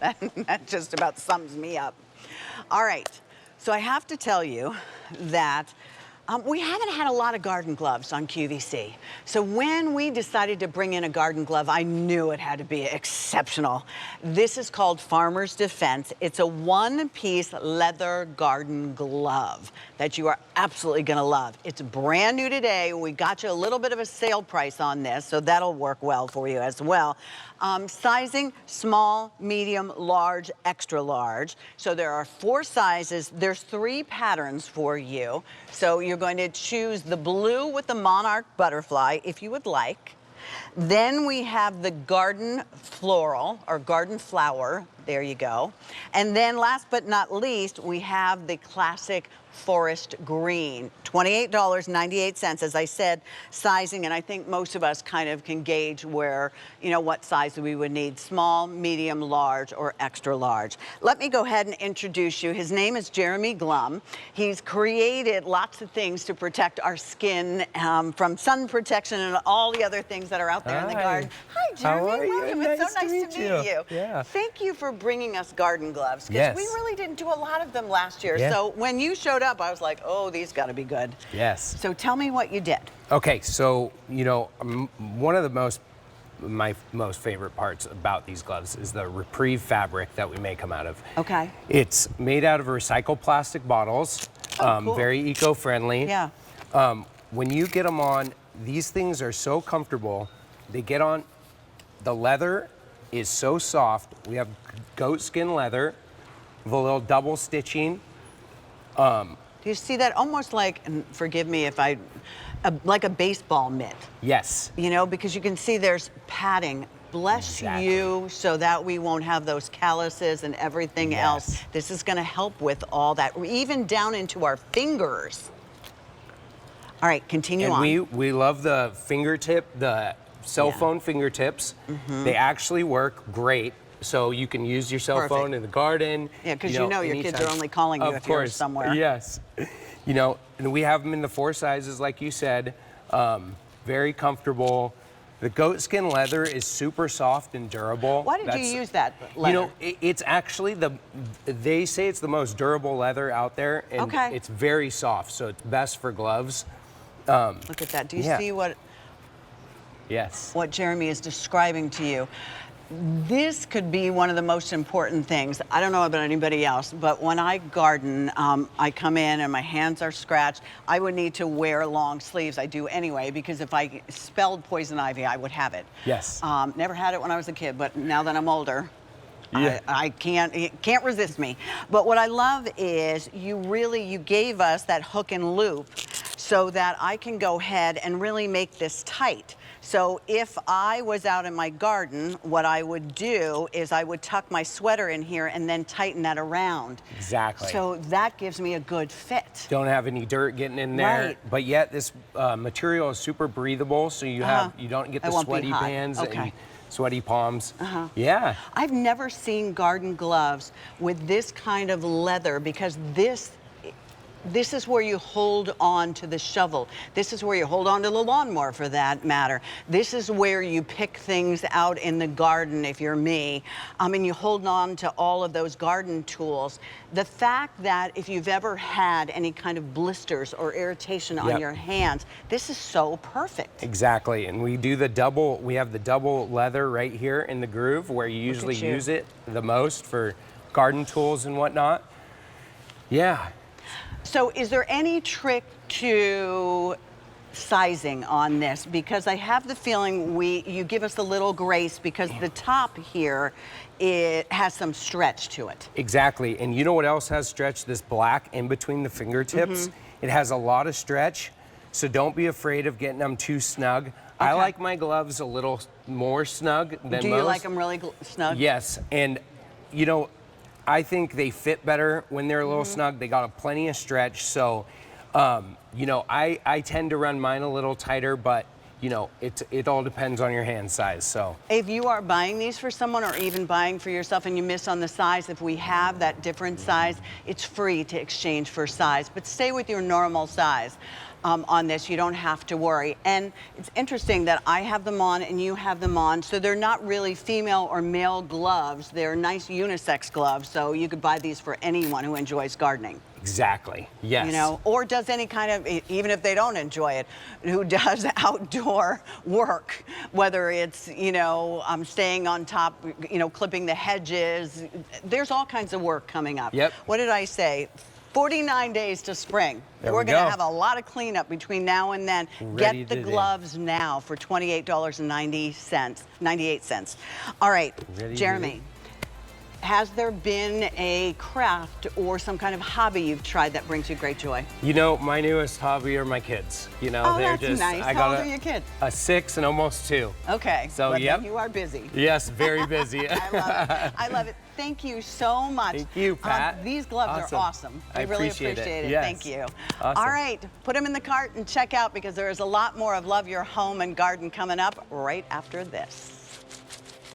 That just about sums me up. All right, so I have to tell you that we haven't had a lot of garden gloves on QVC. So when we decided to bring in a garden glove, I knew it had to be exceptional. This is called Farmer's Defense. It's a one-piece leather garden glove that you are absolutely gonna love. It's brand new today. We got you a little bit of a sale price on this, so that'll work well for you as well. Sizing, small, medium, large, extra large. So there are 4 sizes. There's 3 patterns for you. So you're going to choose the blue with the monarch butterfly, if you would like. Then we have the garden floral, or garden flower. There you go. And then last but not least, we have the classic forest green, $28.98, as I said, sizing, and I think most of us kind of can gauge where, you know, what size we would need, small, medium, large, or extra large. Let me go ahead and introduce you. His name is Jeremy Glum. He's created lots of things to protect our skin from sun protection and all the other things that are out there in the garden. Hi, Jeremy. How are you? Welcome. It's so nice to meet you. Yeah. Thank you for bringing us garden gloves, because we really didn't do a lot of them last year. So when you showed up, I was like, oh, these got to be good. Yes. So tell me what you did. Okay, so, you know, one of the my most favorite parts about these gloves is the Reprieve fabric that we make them out of. Okay. It's made out of recycled plastic bottles, cool. very eco-friendly. Yeah. When you get them on, these things are so comfortable. They get on, the leather is so soft. We have goat skin leather with a little double stitching. Do you see that? Almost like, and forgive me if like a baseball mitt. Yes. You know, because you can see there's padding. Bless you, so that we won't have those calluses and everything else. This is going to help with all that, even down into our fingers. All right, continue on. We love the fingertip, the cell phone fingertips. They actually work great. So you can use your cell phone in the garden. Yeah, because you know your kids are only calling you if you're somewhere. Yes. You know, and we have them in the 4 sizes, like you said. Very comfortable. The goat skin leather is super soft and durable. Why did you use that leather? You know, it's actually they say it's the most durable leather out there, and it's very soft, so it's best for gloves. Look at that. Do you see what Jeremy is describing to you? This could be one of the most important things. I don't know about anybody else, but when I garden, I come in and my hands are scratched. I would need to wear long sleeves. I do anyway, because if I spelled poison ivy, I would have it. Yes. Never had it when I was a kid, but now that I'm older, it can't resist me. But what I love is you gave us that hook and loop so that I can go ahead and really make this tight. So if I was out in my garden, what I would do is I would tuck my sweater in here and then tighten that around. Exactly. So that gives me a good fit. Don't have any dirt getting in there, but yet this material is super breathable, so you don't get the sweaty hands and sweaty palms. Yeah. I've never seen garden gloves with this kind of leather, because this is where you hold on to the shovel. This is where you hold on to the lawnmower, for that matter. This is where you pick things out in the garden, if you're me. And you hold on to all of those garden tools. The fact that if you've ever had any kind of blisters or irritation on your hands, this is so perfect. Exactly, and we have the double leather right here in the groove, where you usually use it the most for garden tools and whatnot. Yeah. So is there any trick to sizing on this? Because I have the feeling you give us a little grace, because the top here, it has some stretch to it. Exactly, and you know what else has stretch? This black in between the fingertips. It has a lot of stretch, so don't be afraid of getting them too snug. I like my gloves a little more snug than most. Do you like them really snug? Yes, and you know, I think they fit better when they're a little snug. They got plenty of stretch, so you know, I tend to run mine a little tighter, but you know, it all depends on your hand size. So if you are buying these for someone, or even buying for yourself, and you miss on the size, if we have that different size, it's free to exchange for size, but stay with your normal size. on this. You don't have to worry. And it's interesting that I have them on and you have them on, so they're not really female or male gloves. They're nice unisex gloves, so you could buy these for anyone who enjoys gardening. Exactly. Yes. You know, or does any kind of, even if they don't enjoy it, who does outdoor work, whether it's, you know, staying on top, you know, clipping the hedges. There's all kinds of work coming up. Yep. What did I say? 49 days to spring. There We're we going go. to have a lot of cleanup between now and then. Ready Get the to do. gloves now for $28.98. All right, Ready to Jeremy. do. Has there been a craft or some kind of hobby you've tried that brings you great joy? You know, my newest hobby are my kids. You know, Oh, they're that's just. nice. I How got old are your kids? a 6 and almost 2. Okay. So, well, yep. then you are busy. Yes, very busy. I love it. I love it. Thank you so much. Thank you, Pat. These gloves are awesome. I really appreciate appreciate it. it. Yes. Thank you. Awesome. All right, put them in the cart and check out because there is a lot more of Love Your Home and Garden coming up right after this.